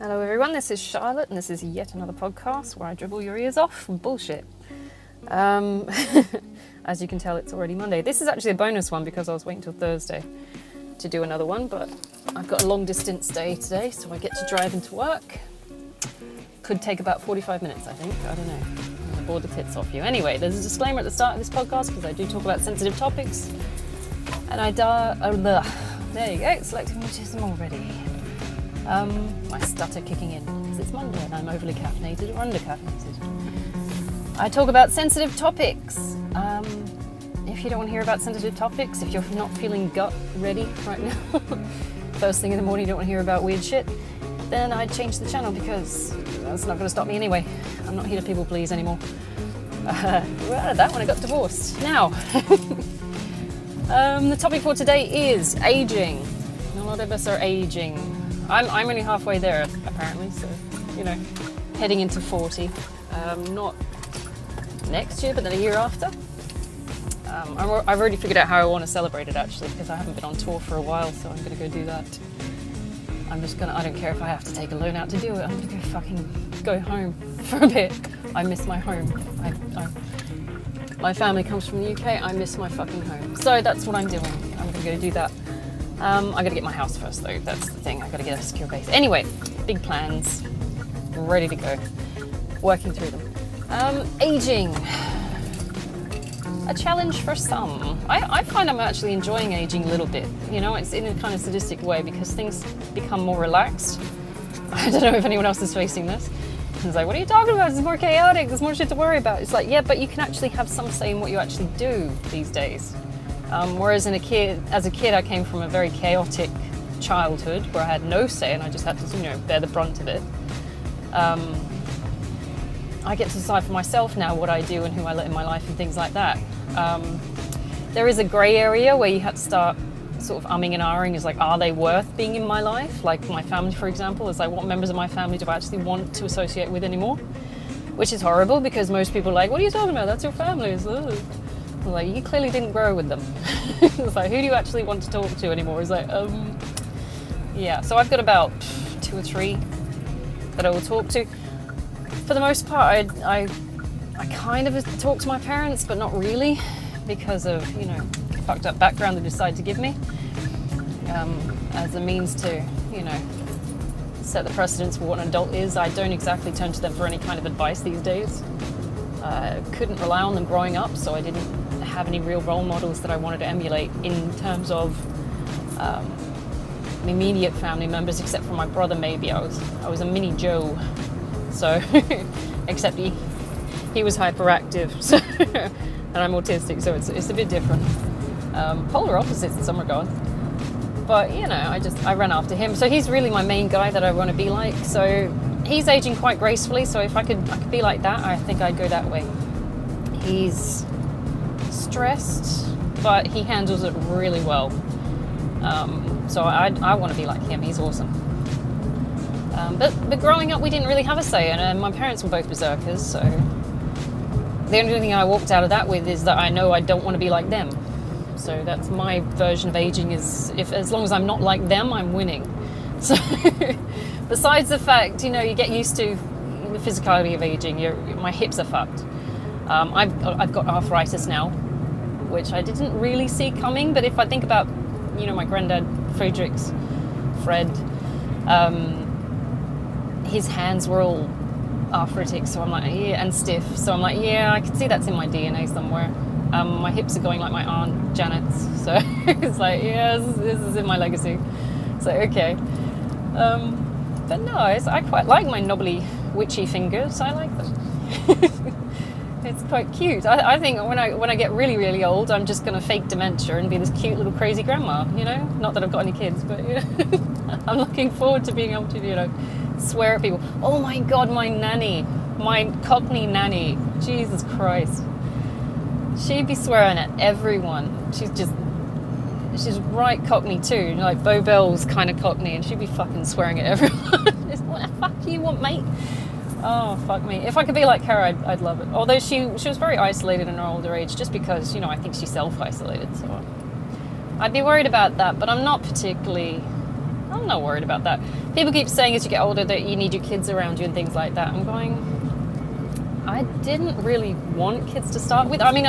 Hello everyone, this is Charlotte and this is yet another podcast where I dribble your ears off from bullshit. As you can tell, it's already Monday. This is actually a bonus one because I was waiting till Thursday to do another one, but I've got a long distance day today, so I get to drive into work. Could take about 45 minutes, I think. I don't know. I'm gonna bore the tits off you. Anyway, there's a disclaimer at the start of this podcast because I do talk about sensitive topics. And there you go, selective mutism already. My stutter kicking in because it's Monday and I'm overly caffeinated or under caffeinated. I talk about sensitive topics. If you don't want to hear about sensitive topics, if you're not feeling gut ready right now, first thing in the morning you don't want to hear about weird shit, then I'd change the channel because that's not going to stop me anyway. I'm not here to people please anymore. We're out of that when I got divorced. Now, the topic for today is aging. A lot of us are aging. I'm only halfway there, apparently, so, heading into 40. Not next year, but then a year after. I've already figured out how I want to celebrate it, actually, because I haven't been on tour for a while, so I'm going to go do that. I don't care if I have to take a loan out to do it. I'm going to fucking go home for a bit. I miss my home. My family comes from the UK. I miss my fucking home. So that's what I'm doing. I'm going to go do that. I got to get my house first, though. That's the thing. I got to get a secure base. Anyway, big plans, ready to go, working through them. Aging, a challenge for some. I find I'm actually enjoying aging a little bit. It's in a kind of sadistic way because things become more relaxed. I don't know if anyone else is facing this. It's like, what are you talking about? It's more chaotic. There's more shit to worry about. It's like, yeah, but you can actually have some say in what you actually do these days. Whereas as a kid, I came from a very chaotic childhood where I had no say and I just had to, bear the brunt of it. I get to decide for myself now what I do and who I let in my life and things like that. There is a grey area where you have to start sort of umming and ahhing, is like, are they worth being in my life? Like my family, for example, is like, what members of my family do I actually want to associate with anymore? Which is horrible because most people are like, what are you talking about? That's your family. It's like, you clearly didn't grow with them. It's like, who do you actually want to talk to anymore? It's like, yeah. So I've got about 2 or 3 that I will talk to. For the most part, I kind of talk to my parents, but not really, because of, fucked up background they decided to give me, as a means to, set the precedence for what an adult is. I don't exactly turn to them for any kind of advice these days. Couldn't rely on them growing up, so I didn't have any real role models that I wanted to emulate in terms of immediate family members, except for my brother. Maybe I was a mini Joe, so except he was hyperactive, so and I'm autistic, so it's a bit different. Polar opposites in some regard, but I ran after him, so he's really my main guy that I want to be like. So he's aging quite gracefully, so if I could be like that, I think I'd go that way. He's stressed, but he handles it really well. So I want to be like him. He's awesome. But growing up, we didn't really have a say, and my parents were both berserkers, so the only thing I walked out of that with is that I know I don't want to be like them. So that's my version of aging, is as long as I'm not like them, I'm winning. So besides the fact, you get used to the physicality of aging, my hips are fucked. I've got arthritis now, which I didn't really see coming, but if I think about, my granddad, Fred, his hands were all arthritic, so I'm like, yeah, and stiff, so I'm like, yeah, I can see that's in my DNA somewhere. My hips are going like my aunt Janet's, so it's like, yeah, this is in my legacy. So okay. But no, I quite like my knobbly, witchy fingers. I like them. It's quite cute. I think when I get really, really old, I'm just going to fake dementia and be this cute little crazy grandma, Not that I've got any kids, but I'm looking forward to being able to, swear at people. Oh my God, my nanny, my Cockney nanny, Jesus Christ. She'd be swearing at everyone. She's right Cockney too, like Bo Bell's kind of Cockney, and she'd be fucking swearing at everyone. It's what the fuck you want, mate? Oh, fuck me. If I could be like her, I'd love it. Although she was very isolated in her older age, just because, I think she self-isolated, so I'd be worried about that, but I'm not particularly I'm not worried about that. People keep saying as you get older that you need your kids around you and things like that. I'm going, I didn't really want kids to start with. I mean,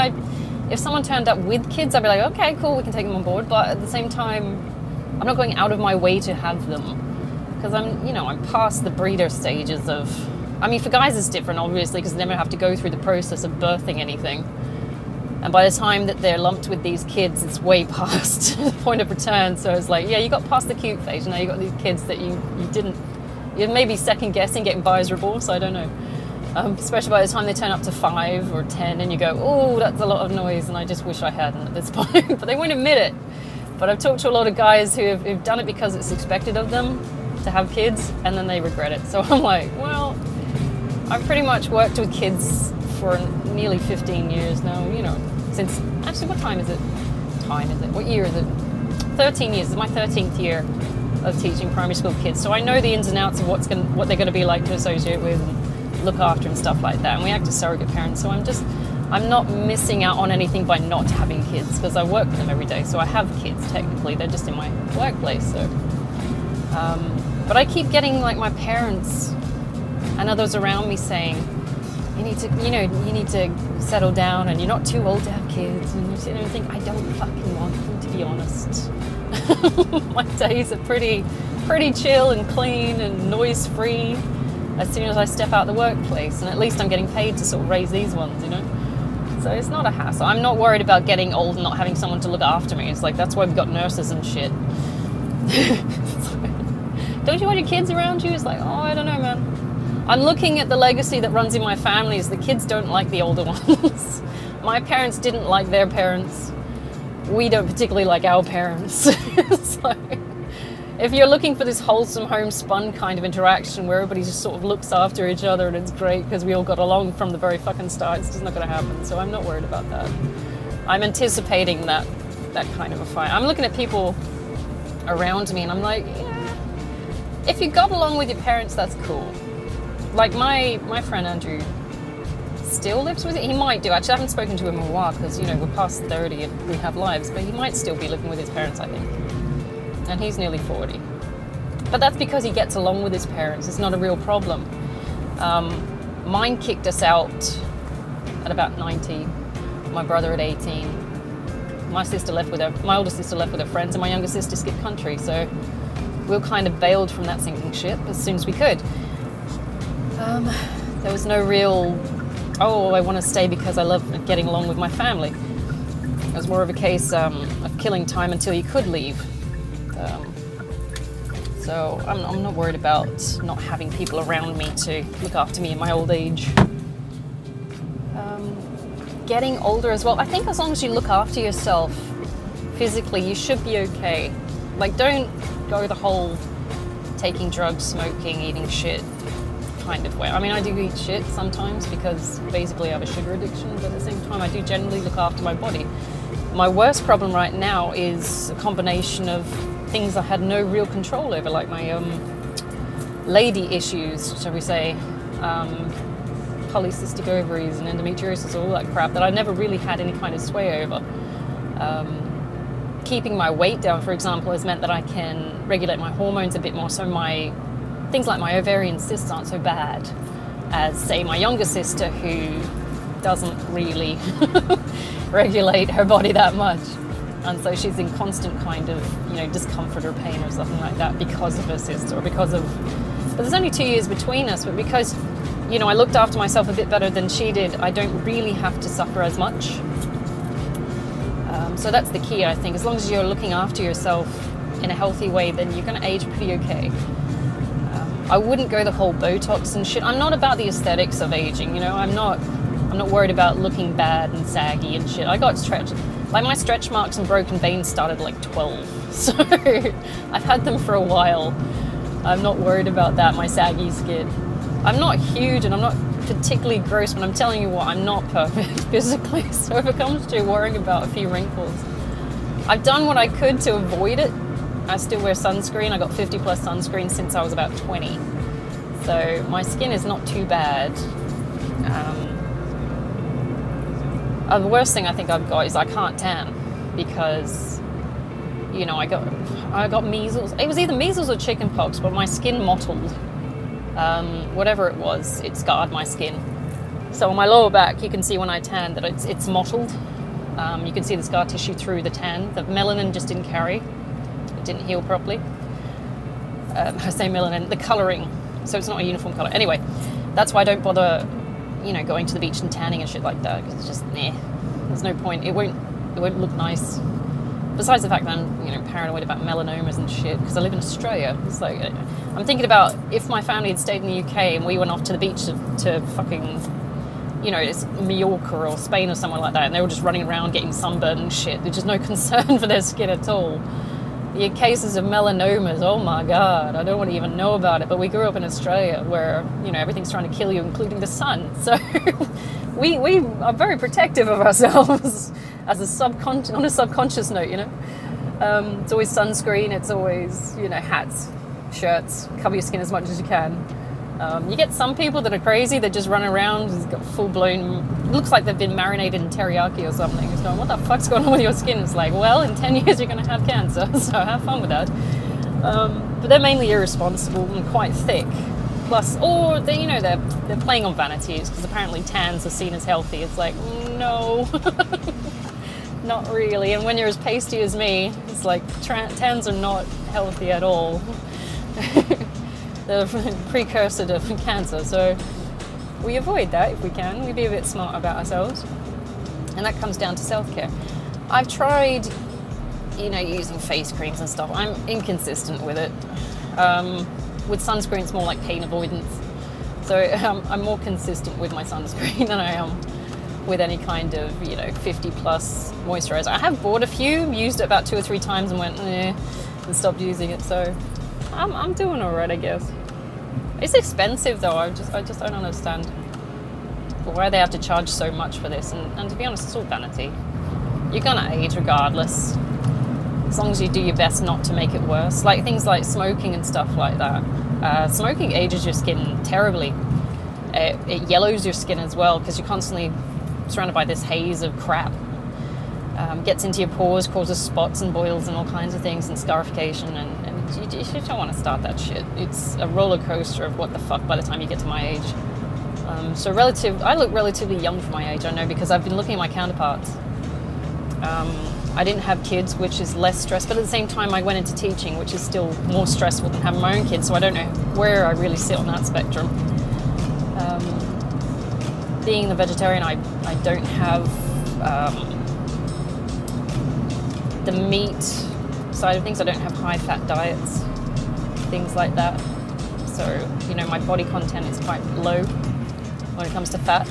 if someone turned up with kids, I'd be like, okay, cool, we can take them on board. But at the same time, I'm not going out of my way to have them. Because I'm past the breeder stages of, I mean, for guys it's different, obviously, because they never have to go through the process of birthing anything. And by the time that they're lumped with these kids, it's way past the point of return. So it's like, yeah, you got past the cute phase. Now you got these kids that you didn't, you're maybe second guessing getting buyer's remorse, I don't know. Especially by the time they turn up to 5 or 10 and you go, oh, that's a lot of noise and I just wish I hadn't at this point. But they won't admit it. But I've talked to a lot of guys who've done it because it's expected of them to have kids and then they regret it. So I'm like, well, I've pretty much worked with kids for nearly 15 years now, since, actually, what year is it? 13 years. This is my 13th year of teaching primary school kids. So I know the ins and outs of what they're going to be like to associate with and look after and stuff like that. And we act as surrogate parents. So I'm not missing out on anything by not having kids because I work with them every day. So I have kids, technically. They're just in my workplace. So, but I keep getting like my parents and others around me saying, you need to settle down and you're not too old to have kids. And you sit there and think, I don't fucking want them, to be honest. My days are pretty chill and clean and noise free as soon as I step out the workplace. And at least I'm getting paid to sort of raise these ones, So it's not a hassle. I'm not worried about getting old and not having someone to look after me. It's like, that's why we've got nurses and shit. Don't you want your kids around you? It's like, oh, I don't know, man. I'm looking at the legacy that runs in my family is the kids don't like the older ones. My parents didn't like their parents. We don't particularly like our parents. So if you're looking for this wholesome homespun kind of interaction where everybody just sort of looks after each other and it's great because we all got along from the very fucking start, it's just not going to happen. So I'm not worried about that. I'm anticipating that kind of a fight. I'm looking at people around me and I'm like, yeah, if you got along with your parents, that's cool. Like my friend Andrew still lives with it. He might do. Actually, I haven't spoken to him in a while because, we're past 30 and we have lives. But he might still be living with his parents, I think. And he's nearly 40. But that's because he gets along with his parents. It's not a real problem. Mine kicked us out at about 90. My brother at 18. My older sister left with her friends, and my younger sister skipped country. So we were kind of bailed from that sinking ship as soon as we could. There was no real, I want to stay because I love getting along with my family. It was more of a case of killing time until you could leave. So I'm not worried about not having people around me to look after me in my old age. Getting older as well. I think as long as you look after yourself physically, you should be okay. Like, don't go the whole taking drugs, smoking, eating shit kind of way. I mean, I do eat shit sometimes because basically I have a sugar addiction, but at the same time I do generally look after my body. My worst problem right now is a combination of things I had no real control over, like my lady issues, shall we say, polycystic ovaries and endometriosis, all that crap that I never really had any kind of sway over. Keeping my weight down, for example, has meant that I can regulate my hormones a bit more, so things like my ovarian cysts aren't so bad as, say, my younger sister, who doesn't really regulate her body that much. And so she's in constant kind of, discomfort or pain or something like that because of her cysts, or but there's only 2 years between us, but because, I looked after myself a bit better than she did, I don't really have to suffer as much. So that's the key, I think. As long as you're looking after yourself in a healthy way, then you're going to age pretty okay. I wouldn't go the whole Botox and shit. I'm not about the aesthetics of aging, I'm not worried about looking bad and saggy and shit. I got stretched. Like, my stretch marks and broken veins started like 12. So I've had them for a while. I'm not worried about that, my saggy skin. I'm not huge and I'm not particularly gross, but I'm telling you what, I'm not perfect physically. So if it comes to worrying about a few wrinkles, I've done what I could to avoid it. I still wear sunscreen. I got 50 plus sunscreen since I was about 20. So my skin is not too bad. The worst thing I think I've got is I can't tan because, I got measles. It was either measles or chicken pox, but my skin mottled. Whatever it was, it scarred my skin. So on my lower back, you can see when I tanned that it's mottled. You can see the scar tissue through the tan. The melanin just didn't carry. It didn't heal properly. I say melanin, the colouring. So it's not a uniform colour. Anyway, that's why I don't bother, going to the beach and tanning and shit like that, because it's just, there's no point. It won't look nice. Besides the fact that I'm, paranoid about melanomas and shit, because I live in Australia. It's like, I'm thinking about if my family had stayed in the UK and we went off to the beach to fucking, it's Mallorca or Spain or somewhere like that, and they were just running around getting sunburned and shit. There's just no concern for their skin at all. The cases of melanomas, oh my God, I don't want to even know about it. But we grew up in Australia where, everything's trying to kill you, including the sun. So we are very protective of ourselves as on a subconscious note, It's always sunscreen, it's always, hats, shirts, cover your skin as much as you can. You get some people that are crazy that just run around, has got full-blown, looks like they've been marinated in teriyaki or something. It's going, what the fuck's going on with your skin? It's like, well, in 10 years you're going to have cancer, so have fun with that. But they're mainly irresponsible and quite thick. Plus, or they're playing on vanities, because apparently tans are seen as healthy. It's like, no, not really. And when you're as pasty as me, it's like tans are not healthy at all. The precursor to cancer, so we avoid that if we can. We be a bit smart about ourselves, and that comes down to self-care. I've tried, using face creams and stuff. I'm inconsistent with it. With sunscreen, it's more like pain avoidance, so I'm more consistent with my sunscreen than I am with any kind of 50 plus moisturizer. I have bought a few, used it about 2 or 3 times and went and stopped using it, so I'm doing all right, I guess. It's expensive though. I just don't understand why they have to charge so much for this. And to be honest, it's all vanity. You're gonna age regardless, as long as you do your best not to make it worse. Like things like smoking and stuff like that. Smoking ages your skin terribly. It yellows your skin as well, because you're constantly surrounded by this haze of crap. Gets into your pores, causes spots and boils and all kinds of things, and scarification, and you don't want to start that shit. It's a roller coaster of what the fuck by the time you get to my age. I look relatively young for my age, I know, because I've been looking at my counterparts. I didn't have kids, which is less stress, but at the same time I went into teaching, which is still more stressful than having my own kids, so I don't know where I really sit on that spectrum. Being the vegetarian, I don't have the meat side of things. I don't have high-fat diets, things like that. So, my body content is quite low when it comes to fat.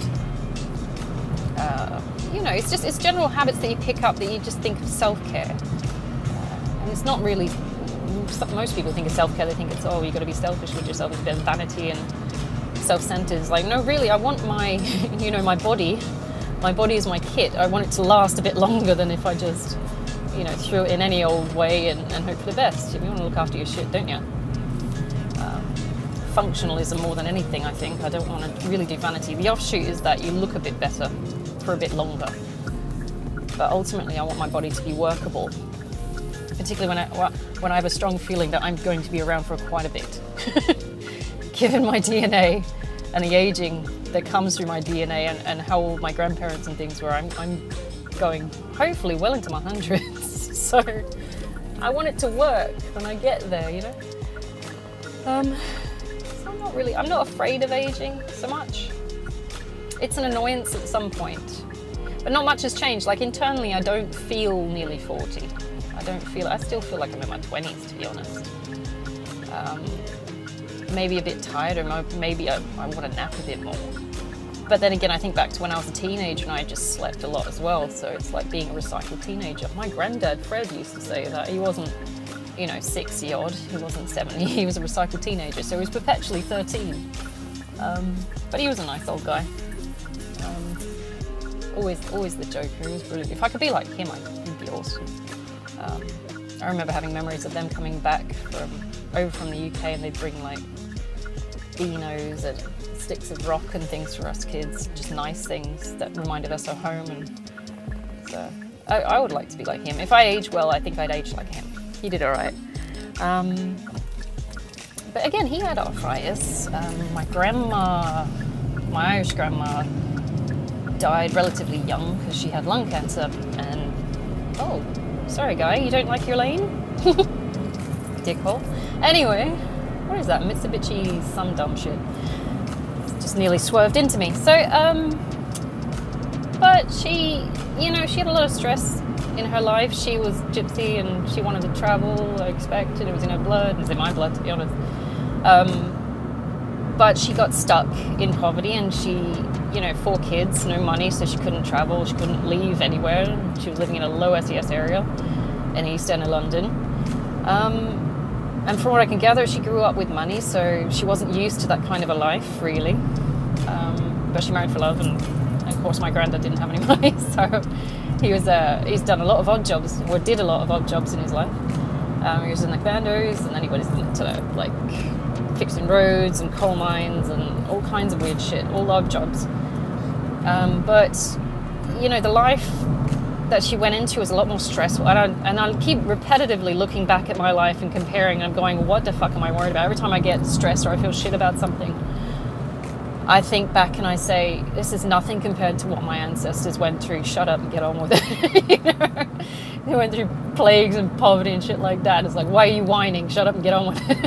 It's general habits that you pick up that you just think of self-care. And it's not really, most people think of self-care, they think it's, you've got to be selfish with yourself, it's a bit of vanity and self-centered. It's like, no, really, I want my, my body. My body is my kit. I want it to last a bit longer than if I just, threw it in any old way and hope for the best. You want to look after your shit, don't you? Functionalism more than anything, I think. I don't want to really do vanity. The offshoot is that you look a bit better for a bit longer. But ultimately, I want my body to be workable, particularly when I have a strong feeling that I'm going to be around for quite a bit. Given my DNA and the aging that comes through my DNA and how old my grandparents and things were, I'm going hopefully well into my hundreds. So I want it to work when I get there, So I'm not afraid of aging so much. It's an annoyance at some point, but not much has changed. Like internally, I don't feel nearly 40. I still feel like I'm in my 20s, to be honest. Maybe a bit tired, or maybe I want to nap a bit more. But then again, I think back to when I was a teenager and I just slept a lot as well. So it's like being a recycled teenager. My granddad, Fred, used to say that. He wasn't, 60 odd. He wasn't 70. He was a recycled teenager. So he was perpetually 13. But he was a nice old guy. Always the joker. He was brilliant. If I could be like him, he'd be awesome. I remember having memories of them coming back over from the UK, and they'd bring like beanos and sticks of rock and things for us kids, just nice things that reminded us of home. And so I would like to be like him. If I age well, I think I'd age like him. He did all right. But again, he had arthritis. My grandma, my Irish grandma, died relatively young because she had lung cancer. And oh, sorry guy, you don't like your lane? Dickhole. Anyway, what is that? Mitsubishi, some dumb shit. Just nearly swerved into me. So, but she, she had a lot of stress in her life. She was gypsy and she wanted to travel, I expect, and it was in her blood, it was in my blood, to be honest. But she got stuck in poverty, and she, 4 kids, no money, so she couldn't travel, she couldn't leave anywhere. She was living in a low SES area in East End of London. And from what I can gather, she grew up with money, so she wasn't used to that kind of a life, really. But she married for love, and of course my granddad didn't have any money, so he's done a lot of odd jobs, or did a lot of odd jobs in his life. He was in the bandos, and then he went into fixing roads and coal mines and all kinds of weird shit, all odd jobs. But the life that she went into was a lot more stressful, and I keep repetitively looking back at my life and comparing, and I'm going, what the fuck am I worried about? Every time I get stressed or I feel shit about something, I think back and I say, this is nothing compared to what my ancestors went through. Shut up and get on with it. They went through plagues and poverty and shit like that. It's like, why are you whining? Shut up and get on with it.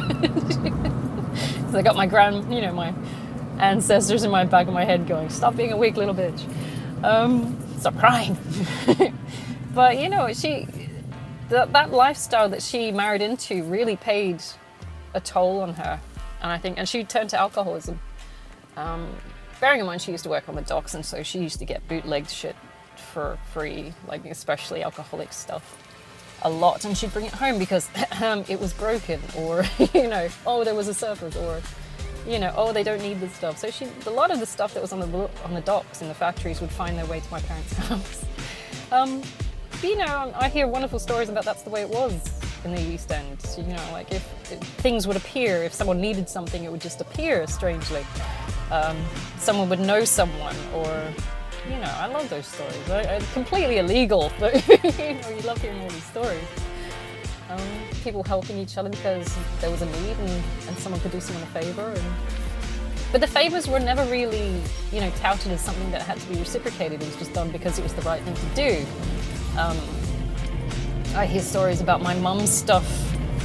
So I got my my ancestors in my back of my head going, stop being a weak little bitch. Stop crying. But that lifestyle that she married into really paid a toll on her, and she turned to alcoholism. Bearing in mind she used to work on the docks, and so she used to get bootlegged shit for free, like especially alcoholic stuff, a lot, and she'd bring it home because it was broken, or oh, there was a surplus, or oh, they don't need this stuff. So a lot of the stuff that was on the docks in the factories would find their way to my parents' house. I hear wonderful stories about that's the way it was in the East End. If things would appear, if someone needed something, it would just appear strangely. Someone would know someone, or I love those stories. Completely illegal, but you love hearing all these stories. People helping each other because there was a need and someone could do someone a favor. But the favors were never really, touted as something that had to be reciprocated. It was just done because it was the right thing to do. I hear stories about my mum's stuff.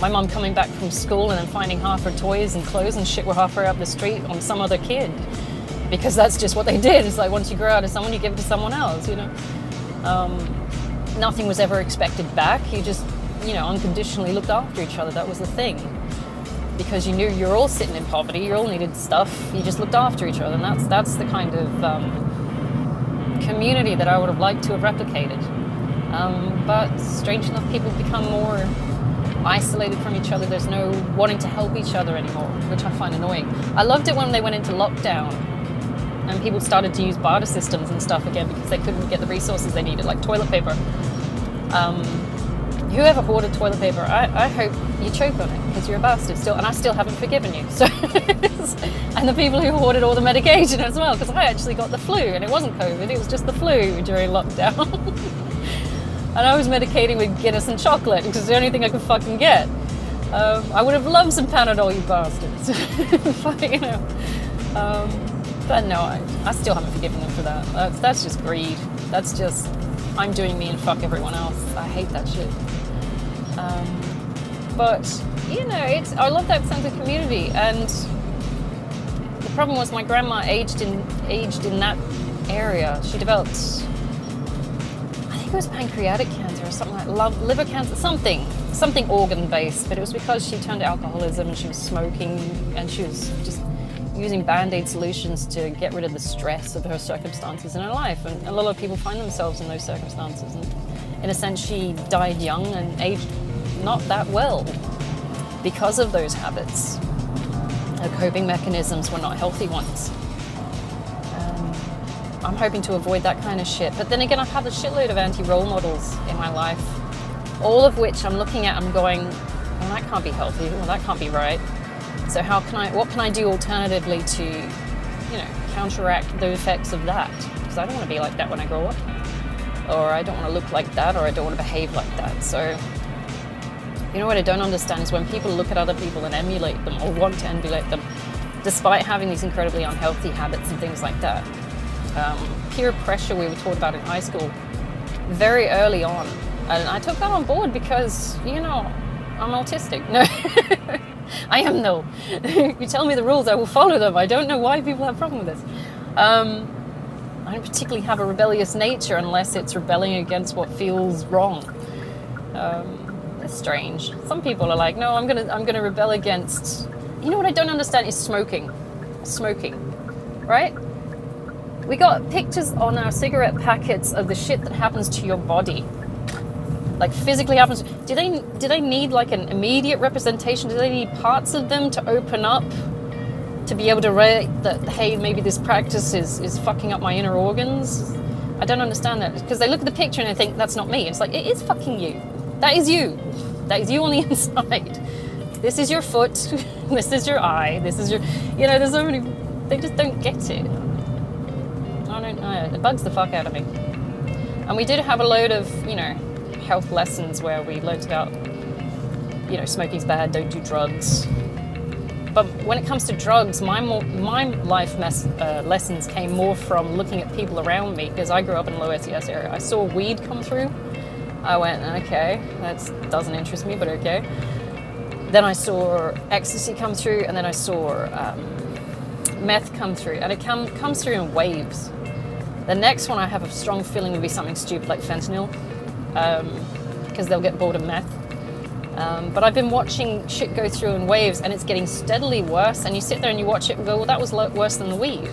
My mum coming back from school and then finding half her toys and clothes and shit were halfway up the street on some other kid. Because that's just what they did. It's like once you grow out of someone, you give it to someone else, Nothing was ever expected back. You just, unconditionally looked after each other. That was the thing. Because you knew you're all sitting in poverty, you all needed stuff, you just looked after each other. And that's the kind of community that I would have liked to have replicated. But strange enough, people become more isolated from each other. There's no wanting to help each other anymore, which I find annoying. I loved it when they went into lockdown and people started to use barter systems and stuff again because they couldn't get the resources they needed, like toilet paper. Whoever hoarded toilet paper, I hope you choke on it because you're a bastard still, and I still haven't forgiven you. So, and the people who hoarded all the medication as well, because I actually got the flu, and it wasn't COVID, it was just the flu during lockdown. And I was medicating with Guinness and chocolate because it's the only thing I could fucking get. I would have loved some Panadol, you bastards. But no, I still haven't forgiven them for that. That's just greed. That's just, I'm doing me and fuck everyone else. I hate that shit. But I love that sense of community. And the problem was my grandma aged in that area. She developed, I think it was pancreatic cancer or something like liver cancer, something organ-based. But it was because she turned to alcoholism and she was smoking and she was just using Band-Aid solutions to get rid of the stress of her circumstances in her life. And a lot of people find themselves in those circumstances. And in a sense, she died young and aged not that well because of those habits. Her coping mechanisms were not healthy ones. I'm hoping to avoid that kind of shit. But then again, I've had a shitload of anti-role models in my life, all of which I'm looking at, I'm going, well, that can't be healthy, well, that can't be right. So what can I do alternatively to, counteract the effects of that? Because I don't want to be like that when I grow up. Or I don't want to look like that, or I don't want to behave like that. So You know what I don't understand is when people look at other people and emulate them or want to emulate them, despite having these incredibly unhealthy habits and things like that. Peer pressure we were taught about in high school very early on. And I took that on board because, you know, I'm autistic. No, I am though. You tell me the rules, I will follow them. I don't know why people have a problem with this. I don't particularly have a rebellious nature unless it's rebelling against what feels wrong. It's strange. Some people are like, no, I'm gonna rebel against. You know what I don't understand is smoking, right? We got pictures on our cigarette packets of the shit that happens to your body, like physically happens. Do they need like an immediate representation? Do they need parts of them to open up to be able to rate that, hey, maybe this practice is fucking up my inner organs? I don't understand that, because they look at the picture and they think that's not me. It's like, it is fucking you. That is you. That is you on the inside. This is your foot. This is your eye. This is your, you know, there's so many, they just don't get it. I don't know. It bugs the fuck out of me. And we did have a load of, you know, health lessons where we learned about, you know, smoking's bad, don't do drugs. But when it comes to drugs, my life lessons came more from looking at people around me, because I grew up in a low SES area. I saw weed come through. I went, okay, that doesn't interest me, but okay. Then I saw ecstasy come through, and then I saw meth come through, and it comes through in waves. The next one I have a strong feeling would be something stupid like fentanyl, because they'll get bored of meth. But I've been watching shit go through in waves, and it's getting steadily worse, and you sit there and you watch it and go, well, that was worse than the weed.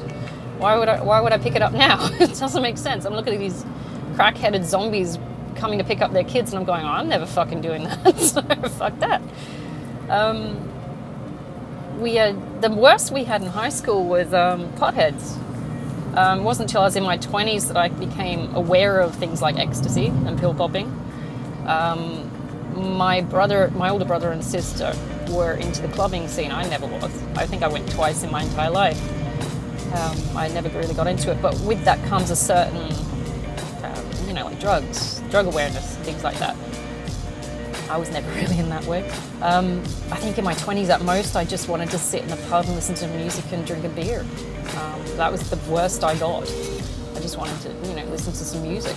Why would I pick it up now? It doesn't make sense. I'm looking at these crack-headed zombies coming to pick up their kids, and I'm going, oh, I'm never fucking doing that. So fuck that. The worst we had in high school was potheads. It wasn't until I was in my 20s that I became aware of things like ecstasy and pill popping. My older brother and sister were into the clubbing scene. I never was. I think I went twice in my entire life. I never really got into it, but with that comes a certain, you know, like drug awareness, things like that. I was never really in that way. I think in my 20s at most, I just wanted to sit in a pub and listen to music and drink a beer. That was the worst I got. I just wanted to, you know, listen to some music.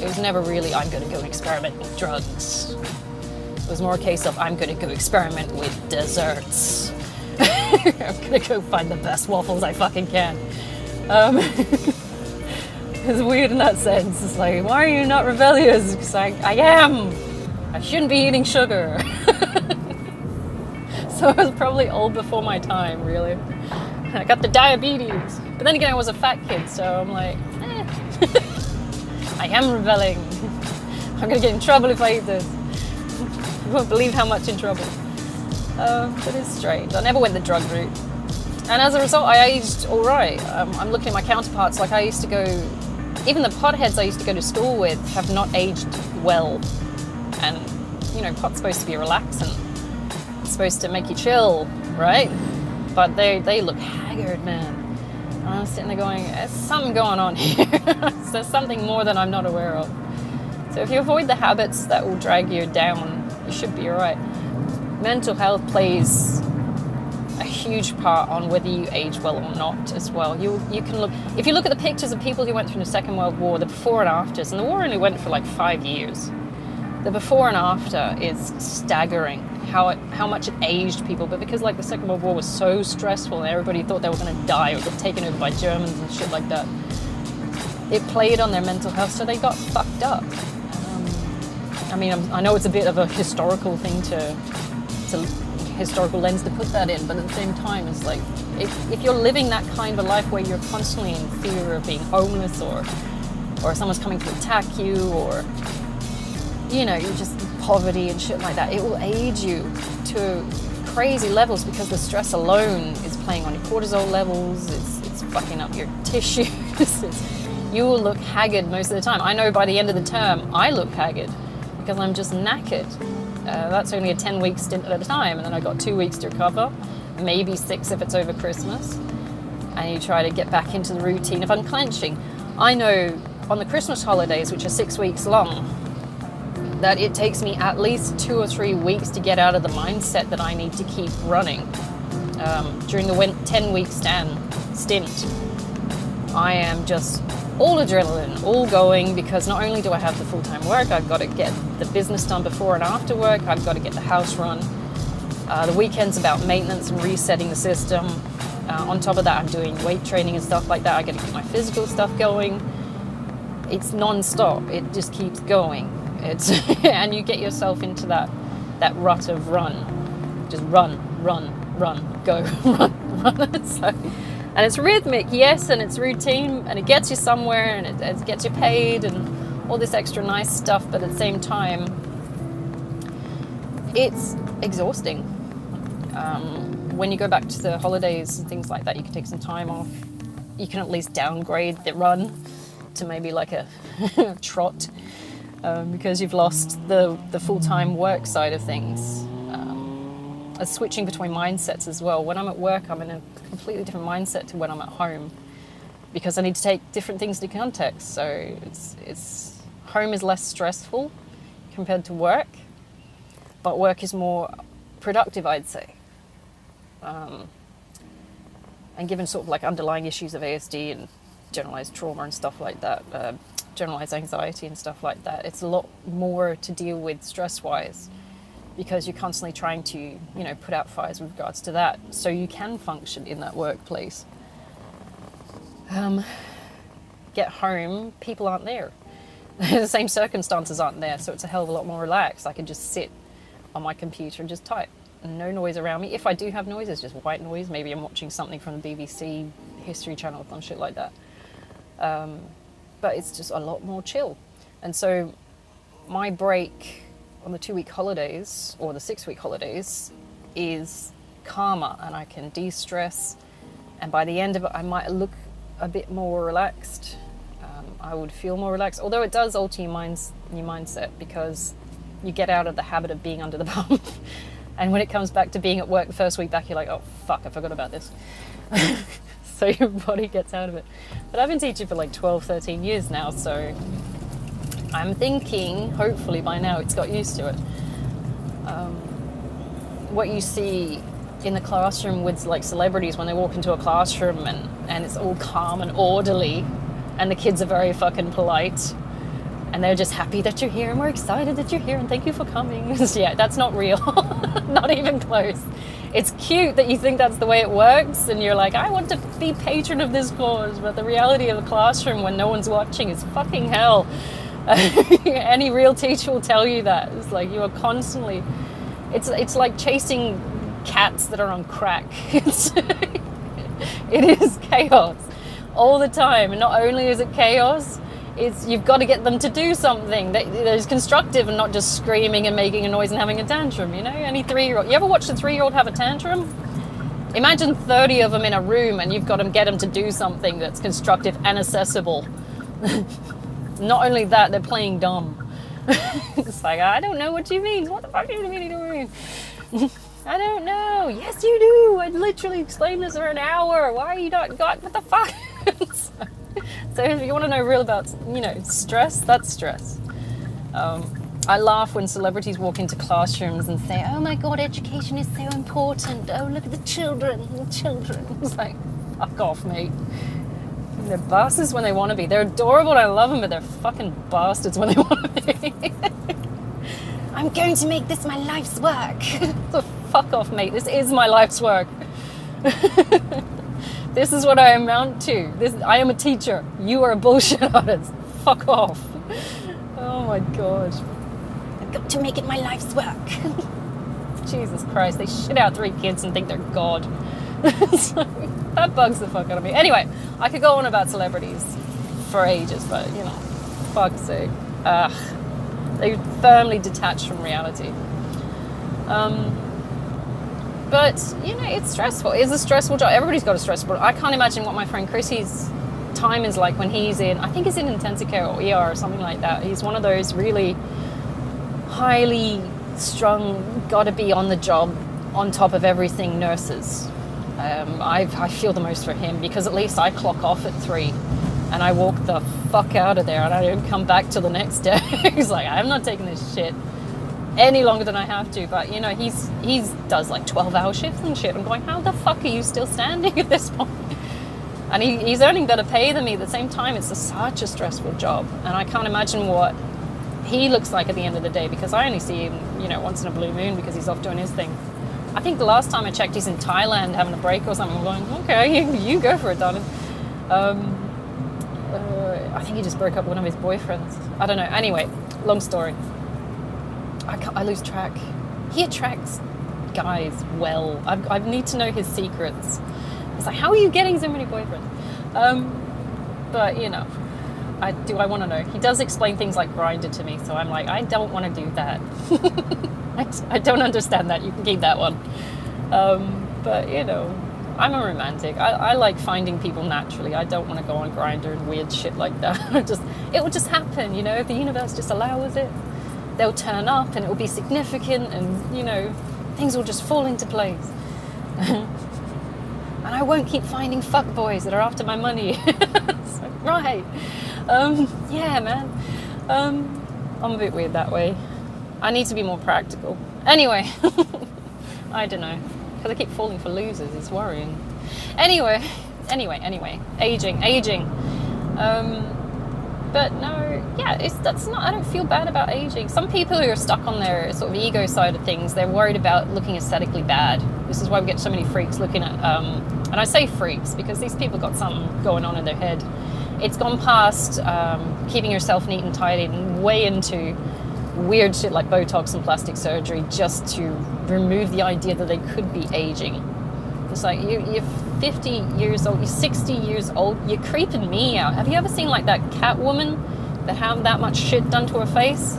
It was never really, I'm going to go and experiment with drugs. It was more a case of, I'm going to go experiment with desserts. I'm going to go find the best waffles I fucking can. It's weird in that sense. It's like, why are you not rebellious? Because I am. I shouldn't be eating sugar. So I was probably old before my time, really. I got the diabetes. But then again, I was a fat kid, so I'm like, I am rebelling. I'm going to get in trouble if I eat this. You won't believe how much in trouble. But it's strange. I never went the drug route. And as a result, I aged all right. I'm looking at my counterparts. Like I used to go, even the potheads I used to go to school with have not aged well. And, you know, pot's supposed to be relaxing. It's supposed to make you chill, right? But they look haggard, man. And I'm sitting there going, there's something going on here. There's something more than I'm not aware of. So if you avoid the habits that will drag you down, you should be all right. Mental health plays a huge part on whether you age well or not as well. You can look, if you look at the pictures of people who went through the Second World War, the before and afters, and the war only went for like 5 years. The before and after is staggering, how much it aged people. But because like the Second World War was so stressful and everybody thought they were going to die or get taken over by Germans and shit like that, it played on their mental health, so they got fucked up. I mean, I know it's a bit of a historical thing it's a historical lens to put that in, but at the same time, it's like, if you're living that kind of a life where you're constantly in fear of being homeless or someone's coming to attack you, or, you know, you're just in poverty and shit like that, it will age you to crazy levels because the stress alone is playing on your cortisol levels, it's fucking up your tissues, you will look haggard most of the time. I know by the end of the term, I look haggard because I'm just knackered. That's only a 10-week stint at a time, and then I got 2 weeks to recover, maybe 6 if it's over Christmas, and you try to get back into the routine of unclenching. I know on the Christmas holidays, which are 6 weeks long, that it takes me at least 2 or 3 weeks to get out of the mindset that I need to keep running. During the 10-week stint, I am just all adrenaline, all going, because not only do I have the full-time work, I've got to get the business done before and after work, I've got to get the house run. The weekend's about maintenance and resetting the system. On top of that, I'm doing weight training and stuff like that. I got to keep my physical stuff going. It's non-stop. It just keeps going. And you get yourself into that rut of run. Just run, go, run. And it's rhythmic, yes, and it's routine, and it gets you somewhere, and it gets you paid, and all this extra nice stuff. But at the same time, it's exhausting. When you go back to the holidays and things like that, you can take some time off. You can at least downgrade the run to maybe like a trot, because you've lost the full-time work side of things. Switching between mindsets as well. When I'm at work, I'm in a completely different mindset to when I'm at home, because I need to take different things into context. So it's home is less stressful compared to work, but work is more productive, I'd say. And given sort of like underlying issues of ASD and generalized trauma and stuff like that, generalized anxiety and stuff like that, it's a lot more to deal with stress-wise, because you're constantly trying to, put out fires with regards to that, so you can function in that workplace. Get home, people aren't there. The same circumstances aren't there, so it's a hell of a lot more relaxed. I can just sit on my computer and just type. No noise around me. If I do have noise, it's just white noise. Maybe I'm watching something from the BBC History Channel, some shit like that. But it's just a lot more chill. And so my break on the 2-week holidays or the 6-week holidays is calmer, and I can de-stress, and by the end of it I might look a bit more relaxed. I would feel more relaxed, although it does alter your mindset, because you get out of the habit of being under the pump, and when it comes back to being at work the first week back, you're like, oh fuck, I forgot about this. So your body gets out of it. But I've been teaching for like 12, 13 years now, so I'm thinking, hopefully by now it's got used to it. What you see in the classroom with like celebrities when they walk into a classroom and it's all calm and orderly, and the kids are very fucking polite, and they're just happy that you're here, and we're excited that you're here, and thank you for coming. Yeah, that's not real. Not even close. It's cute that you think that's the way it works, and you're like, I want to be patron of this cause, but the reality of a classroom when no one's watching is fucking hell. Any real teacher will tell you that. It's like you are constantly, it's like chasing cats that are on crack. It is chaos all the time, and not only is it chaos, it's you've got to get them to do something that is constructive and not just screaming and making a noise and having a tantrum. Any 3-year-old, you ever watched a 3-year-old have a tantrum? Imagine 30 of them in a room, and you've got to get them to do something that's constructive and accessible. Not only that, they're playing dumb. It's like, I don't know what you mean. What the fuck do you mean doing? I don't know. Yes, you do. I literally explained this for an hour. Why are you not got? What the fuck? So if you want to know real about, stress, that's stress. I laugh when celebrities walk into classrooms and say, oh my God, education is so important. Oh, look at the children. It's like, fuck off, mate. They're bastards when they want to be. They're adorable and I love them, but they're fucking bastards when they want to be. I'm going to make this my life's work. So fuck off, mate. This is my life's work. This is what I amount to. I am a teacher. You are a bullshit artist. Fuck off. Oh my God. I've got to make it my life's work. Jesus Christ. They shit out 3 kids and think they're God. So, that bugs the fuck out of me. Anyway, I could go on about celebrities for ages, but fuck's sake. They firmly detach from reality. But it's stressful. It's a stressful job. Everybody's got a stressful job. I can't imagine what my friend Chrissy's time is like when he's in, I think he's in intensive care or ER or something like that. He's one of those really highly strung, gotta be on the job, on top of everything nurses. I feel the most for him, because at least I clock off at 3. And I walked the fuck out of there, and I didn't come back till the next day. He's like, I'm not taking this shit any longer than I have to. But you know, he's does like 12-hour shifts and shit. I'm going, how the fuck are you still standing at this point? And he's earning better pay than me. At the same time, it's such a stressful job, and I can't imagine what he looks like at the end of the day, because I only see him, you know, once in a blue moon because he's off doing his thing. I think the last time I checked, he's in Thailand having a break or something. I'm going, okay, you go for it, darling. I think he just broke up with one of his boyfriends. I don't know. Anyway, long story. I lose track. He attracts guys well. I need to know his secrets. It's like, how are you getting so many boyfriends? But, you know, I want to know. He does explain things like Grindr to me, so I'm like, I don't want to do that. I don't understand that. You can keep that one. But, you know, I'm a romantic. I like finding people naturally. I don't want to go on Grindr and weird shit like that. It will just happen, you know, if the universe just allows it. They'll turn up and it will be significant, and, you know, things will just fall into place. And I won't keep finding fuckboys that are after my money. It's like, right. Yeah, man. I'm a bit weird that way. I need to be more practical. Anyway, I don't know. Because I keep falling for losers. It's worrying. Anyway. Aging. But no, yeah, I don't feel bad about aging. Some people who are stuck on their sort of ego side of things, they're worried about looking aesthetically bad. This is why we get so many freaks looking at, and I say freaks because these people got something going on in their head. It's gone past keeping yourself neat and tidy and way into weird shit like Botox and plastic surgery just to remove the idea that they could be aging. It's like, you're 50 years old, you're 60 years old, you're creeping me out. Have you ever seen like that cat woman that had that much shit done to her face?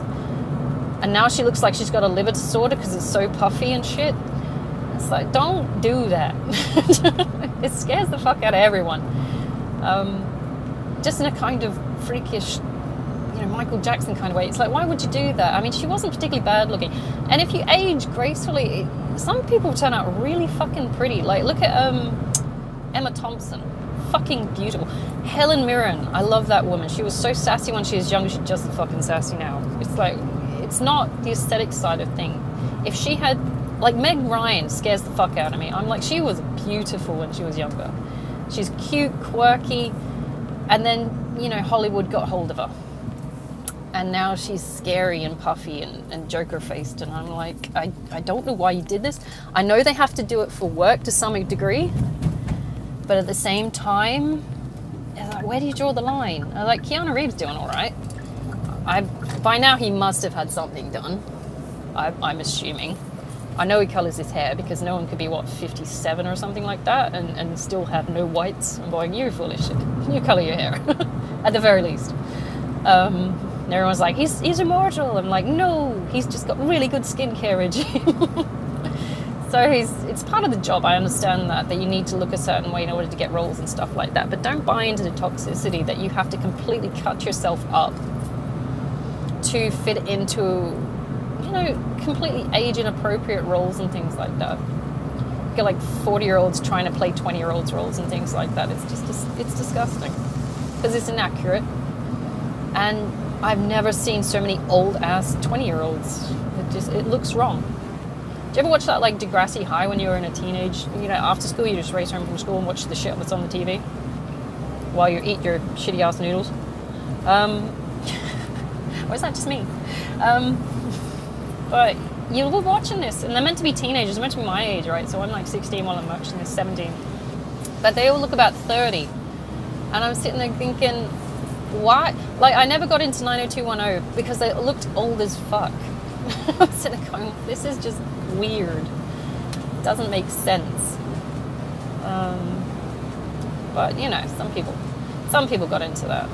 And now she looks like she's got a liver disorder because it's so puffy and shit. It's like, don't do that. It scares the fuck out of everyone. Just in a kind of freakish, you know, Michael Jackson kind of way. It's like, why would you do that? I mean, she wasn't particularly bad looking. And if you age gracefully, some people turn out really fucking pretty. Like, look at Emma Thompson. Fucking beautiful. Helen Mirren. I love that woman. She was so sassy when she was young. She's just as fucking sassy now. It's like, it's not the aesthetic side of thing. If she had, like, Meg Ryan scares the fuck out of me. I'm like, she was beautiful when she was younger. She's cute, quirky, and then, you know, Hollywood got hold of her. And now she's scary and puffy and joker-faced. And I'm like, I don't know why you did this. I know they have to do it for work to some degree. But at the same time, like, where do you draw the line? Like, Keanu Reeves doing all right. By now, he must have had something done. I'm assuming. I know he colours his hair because no one could be, 57 or something like that and still have no whites. I'm going, you're full of shit. You colour your hair, at the very least. And everyone's like, he's immortal. I'm like, no, he's just got really good skincare regime. So it's part of the job. I understand that you need to look a certain way in order to get roles and stuff like that. But don't buy into the toxicity that you have to completely cut yourself up to fit into, you know, completely age-inappropriate roles and things like that. You get like 40-year-olds trying to play 20-year-olds roles and things like that. It's disgusting because it's inaccurate. And I've never seen so many old-ass 20-year-olds. It looks wrong. Do you ever watch that, like, Degrassi High when you were in a teenage, you know, after school you just race home from school and watch the shit that's on the TV while you eat your shitty-ass noodles? Or is that just me? But you were watching this, and they're meant to be teenagers, they're meant to be my age, right? So I'm like 16 while I'm watching this, 17. But they all look about 30. And I'm sitting there thinking, why? Like, I never got into 90210 because they looked old as fuck. I'm sitting there going, this is just weird. It doesn't make sense. But, you know, some people got into that.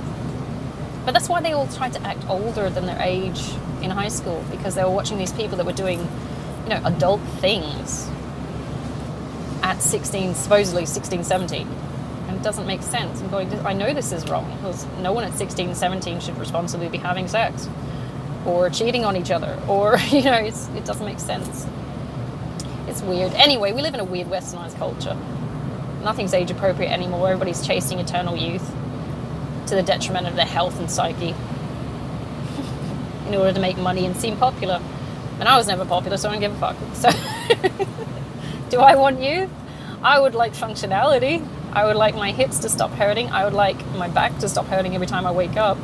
But that's why they all tried to act older than their age in high school, because they were watching these people that were doing, you know, adult things at 16, supposedly 16, 17. And it doesn't make sense. I'm going, I know this is wrong, because no one at 16, 17 should responsibly be having sex or cheating on each other, or, you know, it doesn't make sense. It's weird. Anyway, we live in a weird westernized culture. Nothing's age appropriate anymore. Everybody's chasing eternal youth. to the detriment of their health and psyche in order to make money and seem popular. And I was never popular, so I don't give a fuck. So do I want youth? I would like functionality. I would like my hips to stop hurting. I would like my back to stop hurting every time I wake up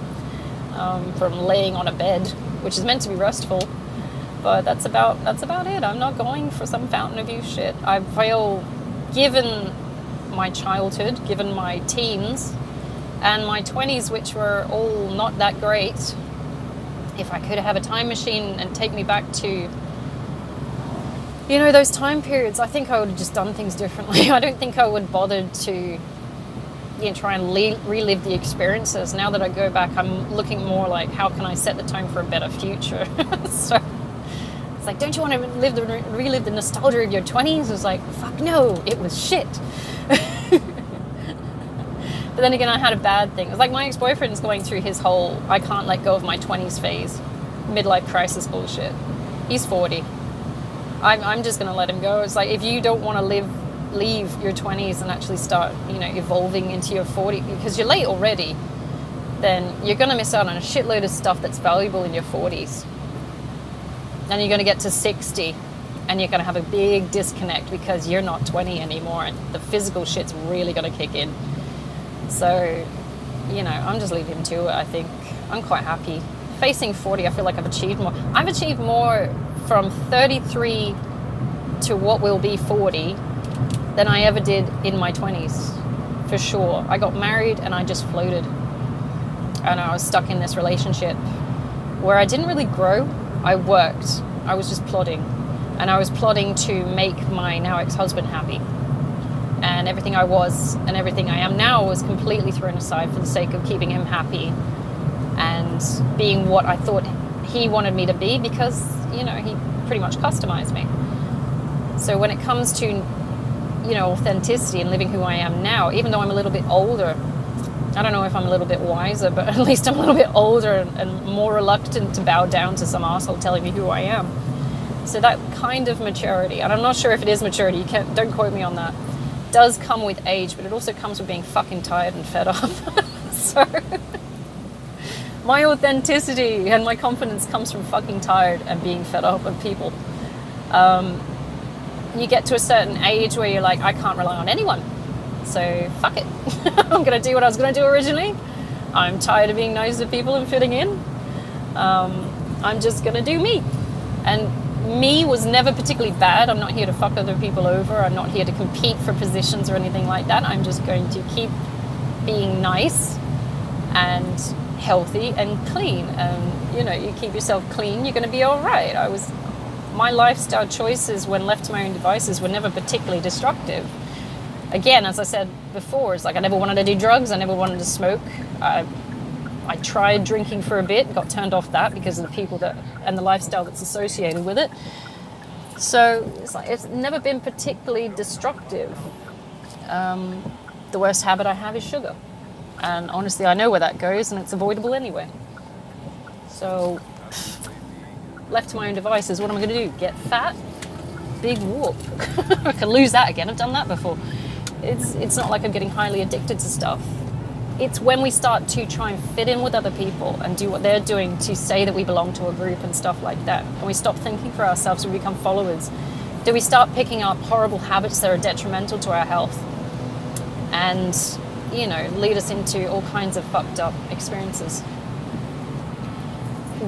from laying on a bed, which is meant to be restful. But that's about it. I'm not going for some fountain of youth shit. I feel, given my childhood, given my teens, and my 20s, which were all not that great, if I could have a time machine and take me back to, those time periods, I think I would have just done things differently. I don't think I would bother to try and relive the experiences. Now that I go back, I'm looking more like, how can I set the tone for a better future? So it's like, don't you want to relive the nostalgia of your 20s? It's like, fuck no, it was shit. But then again, I had a bad thing. It's like my ex-boyfriend's going through his whole I can't let go of my 20s phase, midlife crisis bullshit. He's 40. I'm just going to let him go. It's like, if you don't want to leave your 20s and actually start, evolving into your 40s, because you're late already, then you're going to miss out on a shitload of stuff that's valuable in your 40s. And you're going to get to 60 and you're going to have a big disconnect because you're not 20 anymore and the physical shit's really going to kick in. So, I'm just leaving him to it, I think. I'm quite happy. Facing 40, I feel like I've achieved more. I've achieved more from 33 to what will be 40 than I ever did in my 20s, for sure. I got married and I just floated. And I was stuck in this relationship where I didn't really grow. I worked. I was just plodding. And I was plodding to make my now ex-husband happy. And everything I was and everything I am now was completely thrown aside for the sake of keeping him happy and being what I thought he wanted me to be, because, he pretty much customized me. So when it comes to, authenticity and living who I am now, even though I'm a little bit older, I don't know if I'm a little bit wiser, but at least I'm a little bit older and more reluctant to bow down to some asshole telling me who I am. So that kind of maturity, and I'm not sure if it is maturity, don't quote me on that, does come with age, but it also comes with being fucking tired and fed up. So my authenticity and my confidence comes from fucking tired and being fed up of people. You get to a certain age where you're like, I can't rely on anyone, so fuck it. I'm going to do what I was going to do originally. I'm tired of being nice to people and fitting in. I'm just going to do me. And me was never particularly bad. I'm not here to fuck other people over. I'm not here to compete for positions or anything like that. I'm just going to keep being nice and healthy and clean. And, you keep yourself clean, you're going to be all right. My lifestyle choices when left to my own devices were never particularly destructive. Again, as I said before, it's like I never wanted to do drugs. I never wanted to smoke. I tried drinking for a bit, got turned off that because of the people and the lifestyle that's associated with it. So it's never been particularly destructive. The worst habit I have is sugar. And honestly, I know where that goes and it's avoidable anyway. So left to my own devices, what am I going to do? Get fat? Big whoop. I can lose that again. I've done that before. It's not like I'm getting highly addicted to stuff. It's when we start to try and fit in with other people and do what they're doing to say that we belong to a group and stuff like that. And we stop thinking for ourselves, we become followers. Do we start picking up horrible habits that are detrimental to our health and, lead us into all kinds of fucked up experiences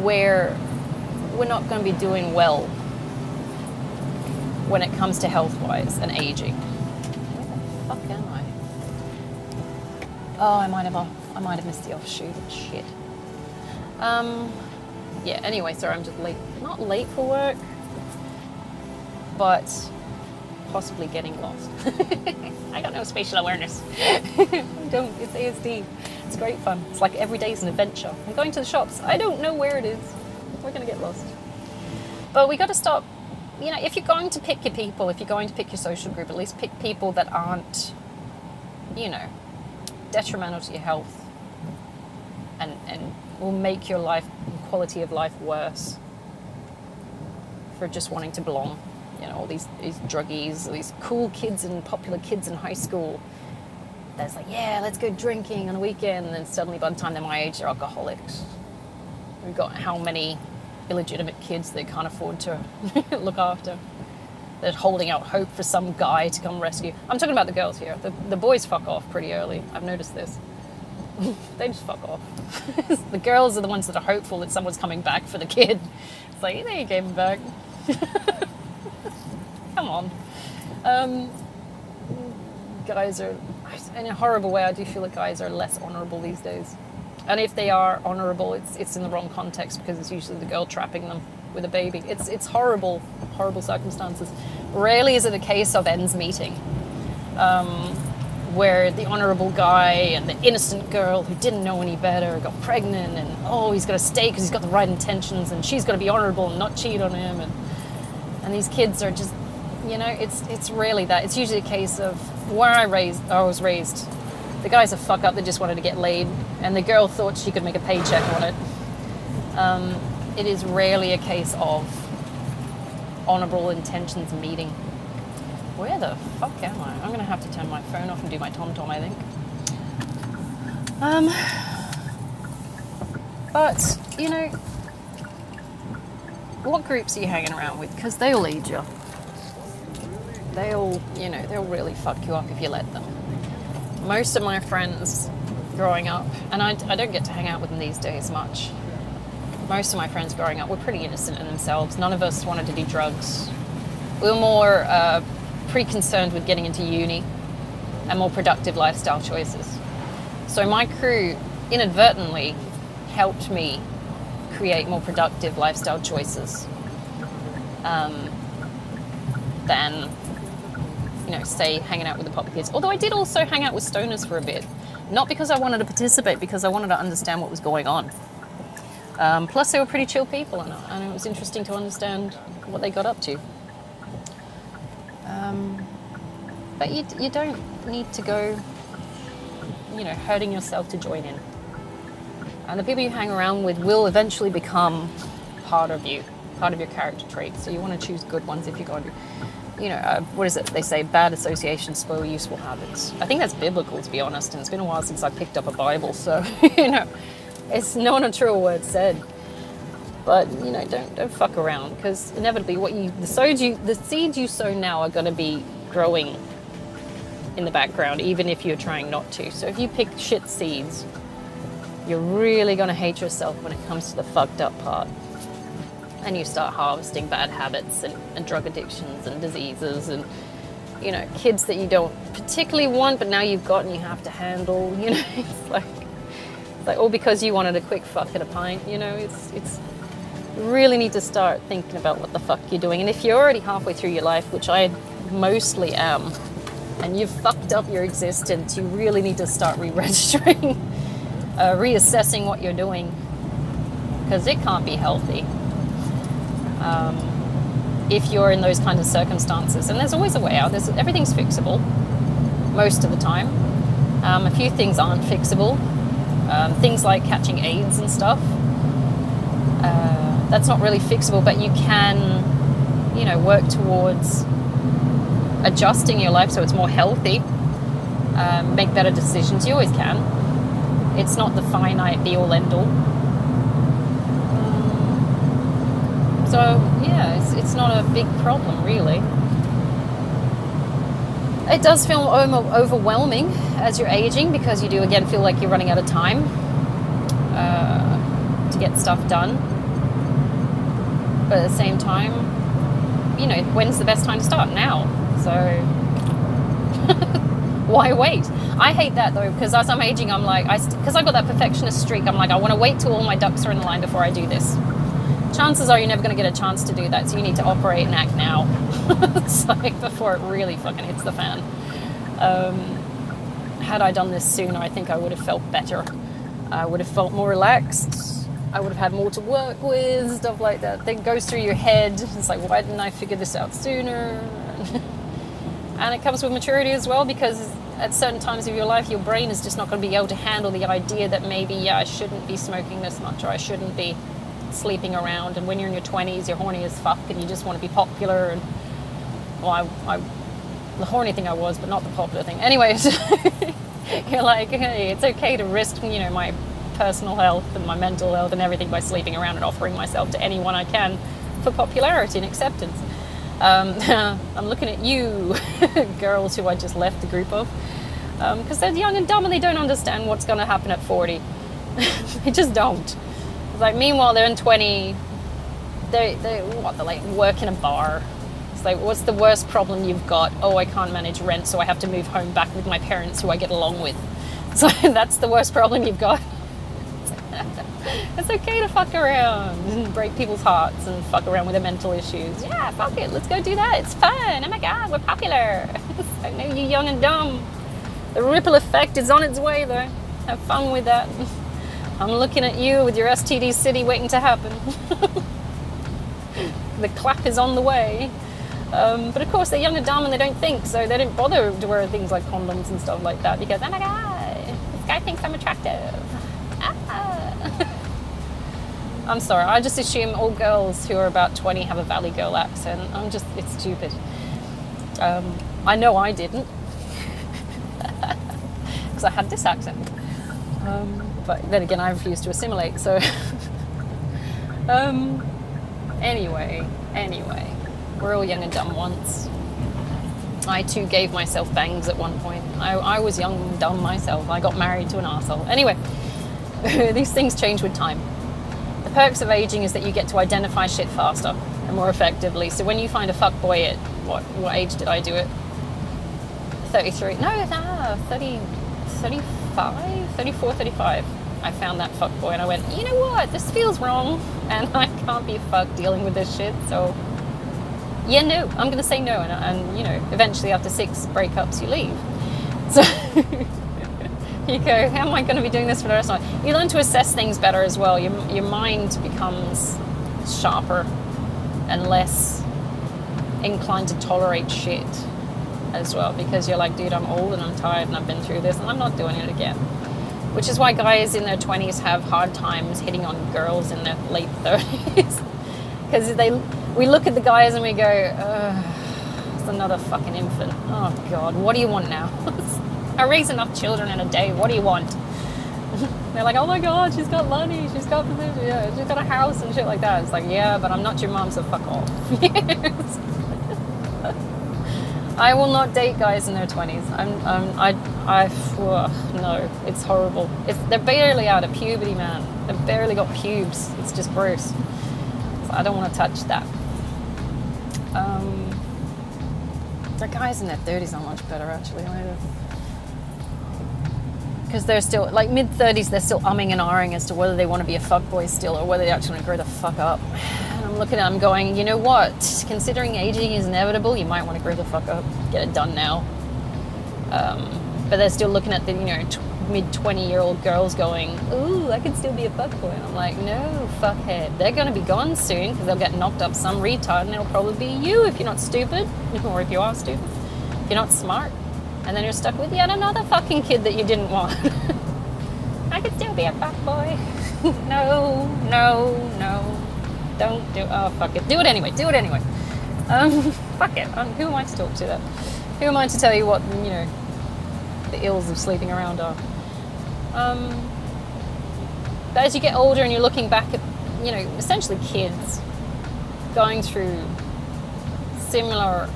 where we're not going to be doing well when it comes to health-wise and aging. Where the fuck am I? Oh, I might have missed the offshoot. Shit. Yeah, anyway, sorry, I'm just late. Not late for work, but possibly getting lost. I got no spatial awareness. It's ASD. It's great fun. It's like every day is an adventure. I'm going to the shops. I don't know where it is. We're going to get lost. But we got to stop. If you're going to pick your people, if you're going to pick your social group, at least pick people that aren't, detrimental to your health and will make your life, quality of life worse for just wanting to belong. All these druggies, these cool kids and popular kids in high school That's like, yeah, let's go drinking on a weekend, and then suddenly by the time they're my age, they're alcoholics. We've got how many illegitimate kids they can't afford to look after. They're holding out hope for some guy to come rescue. I'm talking about the girls here. The boys fuck off pretty early. I've noticed this. They just fuck off. The girls are the ones that are hopeful that someone's coming back for the kid. It's like, they came back. Come on. Guys are, in a horrible way, I do feel that guys are less honourable these days. And if they are honourable, it's in the wrong context, because it's usually the girl trapping them with a baby. It's horrible, horrible circumstances. Rarely is it a case of ends meeting, where the honourable guy and the innocent girl who didn't know any better got pregnant, and he's got to stay because he's got the right intentions, and she's got to be honourable and not cheat on him, and these kids are just, it's rarely that. It's usually a case of where I was raised. The guy's a fuck up that just wanted to get laid, and the girl thought she could make a paycheck on it. It is rarely a case of honourable intentions meeting. Where the fuck am I? I'm going to have to turn my phone off and do my tom-tom, I think. But, what groups are you hanging around with? Because they'll lead you. They'll really fuck you up if you let them. Most of my friends growing up, and I don't get to hang out with them these days much. Most of my friends growing up were pretty innocent in themselves. None of us wanted to do drugs. We were more pre-concerned with getting into uni and more productive lifestyle choices. So my crew inadvertently helped me create more productive lifestyle choices than, say, hanging out with the pop kids. Although I did also hang out with stoners for a bit. Not because I wanted to participate, because I wanted to understand what was going on. Plus, they were pretty chill people, and it was interesting to understand what they got up to. But you don't need to go, hurting yourself to join in. And the people you hang around with will eventually become part of you, part of your character traits. So you want to choose good ones if you're going to. What is it? They say bad associations spoil useful habits. I think that's biblical, to be honest, and it's been a while since I picked up a Bible, so, it's not a true word said. But, don't fuck around, because inevitably the seeds you sow now are going to be growing in the background, even if you're trying not to. So if you pick shit seeds, you're really going to hate yourself when it comes to the fucked up part. And you start harvesting bad habits and drug addictions and diseases and, kids that you don't particularly want, but now you've got and you have to handle, it's like all because you wanted a quick fuck at a pint, it's you really need to start thinking about what the fuck you're doing. And if you're already halfway through your life, which I mostly am, and you've fucked up your existence, you really need to start re-registering, reassessing what you're doing, because it can't be healthy. If you're in those kinds of circumstances, and there's always a way out. Everything's fixable most of the time. A few things aren't fixable. Things like catching AIDS and stuff. That's not really fixable, but you can, work towards adjusting your life so it's more healthy. Make better decisions. You always can. It's not the finite be-all, end-all. So, yeah, it's not a big problem, really. It does feel overwhelming as you're aging, because you do, again, feel like you're running out of time to get stuff done. But at the same time, when's the best time to start? Now. So, why wait? I hate that, though, because as I'm aging, I'm like, because I've got that perfectionist streak, I'm like, I want to wait till all my ducks are in the line before I do this. Chances are you're never going to get a chance to do that, so you need to operate and act now. It's like before it really fucking hits the fan. Had I done this sooner, I think I would have felt better. I would have felt more relaxed. I would have had more to work with, stuff like that. It goes through your head. It's like, why didn't I figure this out sooner? And it comes with maturity as well, because at certain times of your life, your brain is just not going to be able to handle the idea that maybe, I shouldn't be smoking this much, or I shouldn't be sleeping around. And when you're in your 20s, you're horny as fuck and you just want to be popular. And well, I the horny thing I was, but not the popular thing. Anyways, You're like, hey, it's okay to risk, my personal health and my mental health and everything by sleeping around and offering myself to anyone I can for popularity and acceptance. I'm looking at you, girls who I just left the group of, because they're young and dumb and they don't understand what's going to happen at 40. They just don't. It's like, meanwhile, they're in 20. They're like work in a bar. It's like, what's the worst problem you've got? Oh, I can't manage rent, so I have to move home back with my parents who I get along with. So that's the worst problem you've got. It's okay to fuck around and break people's hearts and fuck around with their mental issues. Yeah, fuck it, let's go do that. It's fun. Oh my god, we're popular. I know you're young and dumb. The ripple effect is on its way, though. Have fun with that. I'm looking at you with your STD city waiting to happen. The clap is on the way. But of course, they're young and dumb and they don't think, so they don't bother to wear things like condoms and stuff like that because, oh my god, this guy thinks I'm attractive. I'm sorry, I just assume all girls who are about 20 have a Valley Girl accent. It's stupid. I know I didn't. Because I had this accent. But then again, I refused to assimilate, so... Anyway, we're all young and dumb once. I too gave myself bangs at one point. I was young and dumb myself. I got married to an arsehole. Anyway, these things change with time. The perks of aging is that you get to identify shit faster and more effectively. So when you find a fuckboy at, what age did I do it? 33? No, 30, 35? 34, 35. I found that fuckboy and I went, you know what? This feels wrong and I can't be fucked dealing with this shit. So, yeah, no, I'm going to say no. And eventually after 6 breakups, you leave. So... You go, how am I going to be doing this for the rest of my life? You learn to assess things better as well. Your mind becomes sharper and less inclined to tolerate shit as well, because you're like, dude, I'm old and I'm tired and I've been through this and I'm not doing it again. Which is why guys in their 20s have hard times hitting on girls in their late 30s. Because we look at the guys and we go, it's another fucking infant. Oh God, what do you want now? I raise enough children in a day. What do you want? They're like, oh my God, she's got money. She's got a house and shit like that. It's like, yeah, but I'm not your mom, so fuck off. I will not date guys in their 20s. No, it's horrible. They're barely out of puberty, man. They've barely got pubes. It's just gross. So I don't want to touch that. The guys in their 30s are much better, actually, later. Because they're still, like mid-30s, they're still umming and ahhing as to whether they want to be a fuckboy still or whether they actually want to grow the fuck up. And I'm looking at them going, you know what? Considering aging is inevitable, you might want to grow the fuck up. Get it done now. But they're still looking at the, mid-20-year-old girls going, ooh, I could still be a fuckboy. And I'm like, no, fuckhead. They're going to be gone soon because they'll get knocked up some retard and it'll probably be you if you're not stupid. Or if you are stupid. If you're not smart. And then you're stuck with yet another fucking kid that you didn't want. I could still be a fuckboy. No. Don't do it. Oh, fuck it. Do it anyway. Fuck it. Who am I to talk to that? Who am I to tell you what, the ills of sleeping around are? But as you get older and you're looking back at, essentially kids going through similar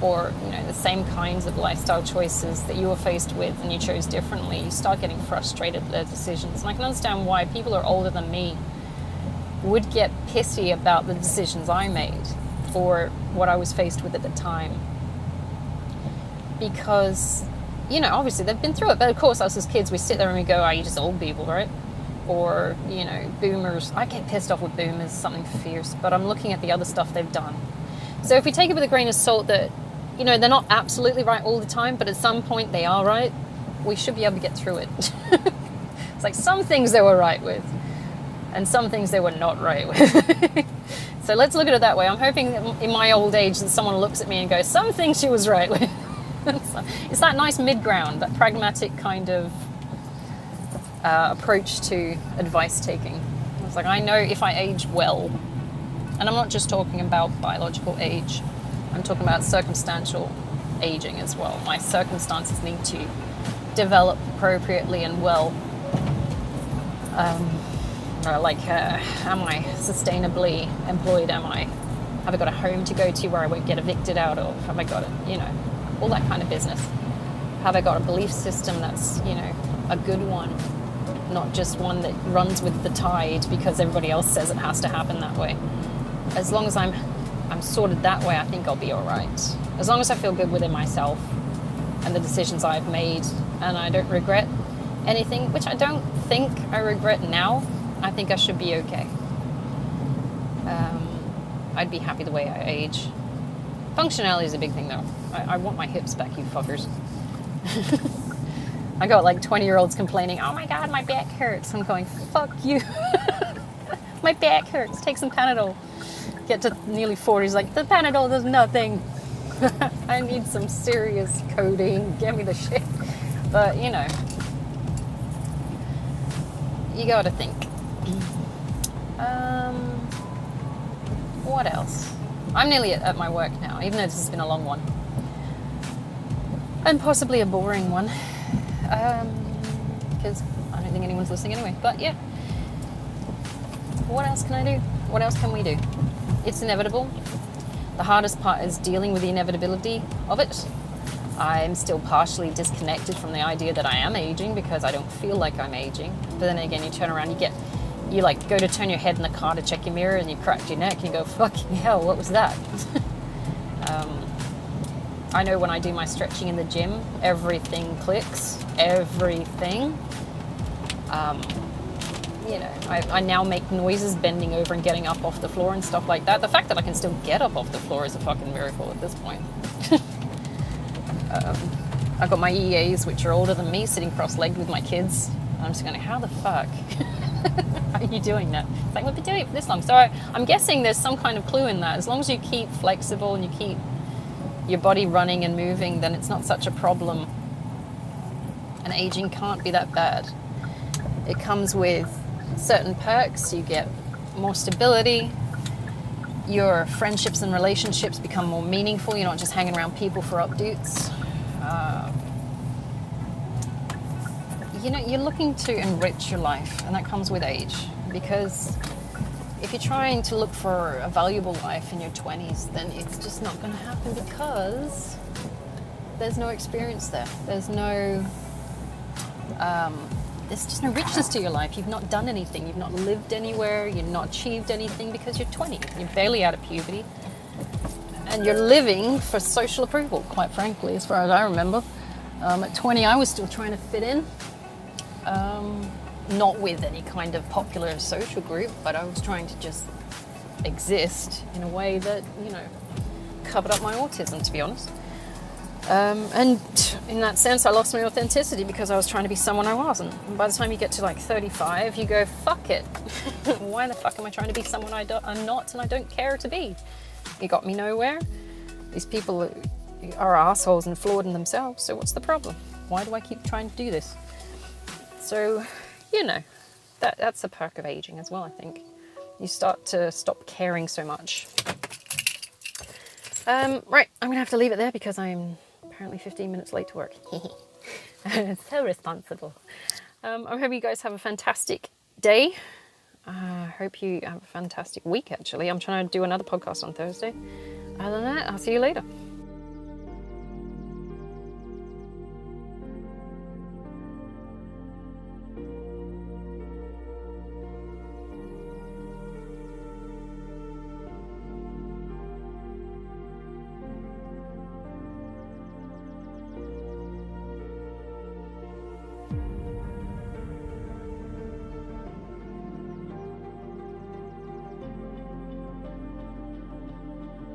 or the same kinds of lifestyle choices that you were faced with and you chose differently, you start getting frustrated at their decisions. And I can understand why people who are older than me would get pissy about the decisions I made or what I was faced with at the time. Because, obviously they've been through it. But of course, us as kids, we sit there and we go, you're just old people, right? Or, boomers. I get pissed off with boomers, something fierce. But I'm looking at the other stuff they've done. So if we take it with a grain of salt that, they're not absolutely right all the time, but at some point they are right, we should be able to get through it. It's like some things they were right with, and some things they were not right with. So let's look at it that way. I'm hoping that in my old age that someone looks at me and goes, some things she was right with. It's that nice mid-ground, that pragmatic kind of approach to advice taking. It's like, I know if I age well, and I'm not just talking about biological age, I'm talking about circumstantial aging as well. My circumstances need to develop appropriately and well. Am I sustainably employed? Have I got a home to go to where I won't get evicted out of? Have I got all that kind of business? Have I got a belief system that's, a good one, not just one that runs with the tide because everybody else says it has to happen that way? As long as I'm sorted that way, I think I'll be all right. As long as I feel good within myself and the decisions I've made, and I don't regret anything, which I don't think I regret now, I think I should be okay. I'd be happy the way I age. Functionality is a big thing, though. I want my hips back, you fuckers. I got like 20-year-olds complaining, oh my God, my back hurts. I'm going, fuck you. My back hurts. Take some Panadol. Get to nearly 40s, like, the Panadol does nothing. I need some serious codeine. Give me the shit. But, you gotta think. What else? I'm nearly at my work now, even though this has been a long one. And possibly a boring one. Because I don't think anyone's listening anyway. But yeah. What else can I do? What else can we do? It's inevitable. The hardest part is dealing with the inevitability of it. I'm still partially disconnected from the idea that I am aging because I don't feel like I'm aging. But then again, you turn around, you like go to turn your head in the car to check your mirror and you crack your neck and you go, fucking hell, what was that? I know when I do my stretching in the gym, everything clicks, everything. I now make noises bending over and getting up off the floor and stuff like that. The fact that I can still get up off the floor is a fucking miracle at this point. I've got my EAs, which are older than me, sitting cross-legged with my kids. I'm just going, how the fuck are you doing that? It's like, we've been doing it for this long. So I'm guessing there's some kind of clue in that. As long as you keep flexible and you keep your body running and moving, then it's not such a problem. And aging can't be that bad. It comes with certain perks. You get more stability. Your friendships and relationships become more meaningful. You're not just hanging around people for updates. You're looking to enrich your life, and that comes with age. Because if you're trying to look for a valuable life in your 20s, then it's just not going to happen because there's no experience there. There's just no richness to your life. You've not done anything. You've not lived anywhere. You've not achieved anything because you're 20. You're barely out of puberty. And you're living for social approval, quite frankly, as far as I remember. At 20, I was still trying to fit in. Not with any kind of popular social group, but I was trying to just exist in a way that, covered up my autism, to be honest. And in that sense, I lost my authenticity because I was trying to be someone I wasn't. And by the time you get to like 35, you go, fuck it. Why the fuck am I trying to be someone I'm not and I don't care to be? It got me nowhere. These people are assholes and flawed in themselves, so what's the problem? Why do I keep trying to do this? So, that's a perk of aging as well, I think. You start to stop caring so much. Right, I'm going to have to leave it there because I'm apparently 15 minutes late to work. So responsible. I hope you guys have a fantastic day. I hope you have a fantastic week, actually. I'm trying to do another podcast on Thursday. Other than that, I'll see you later.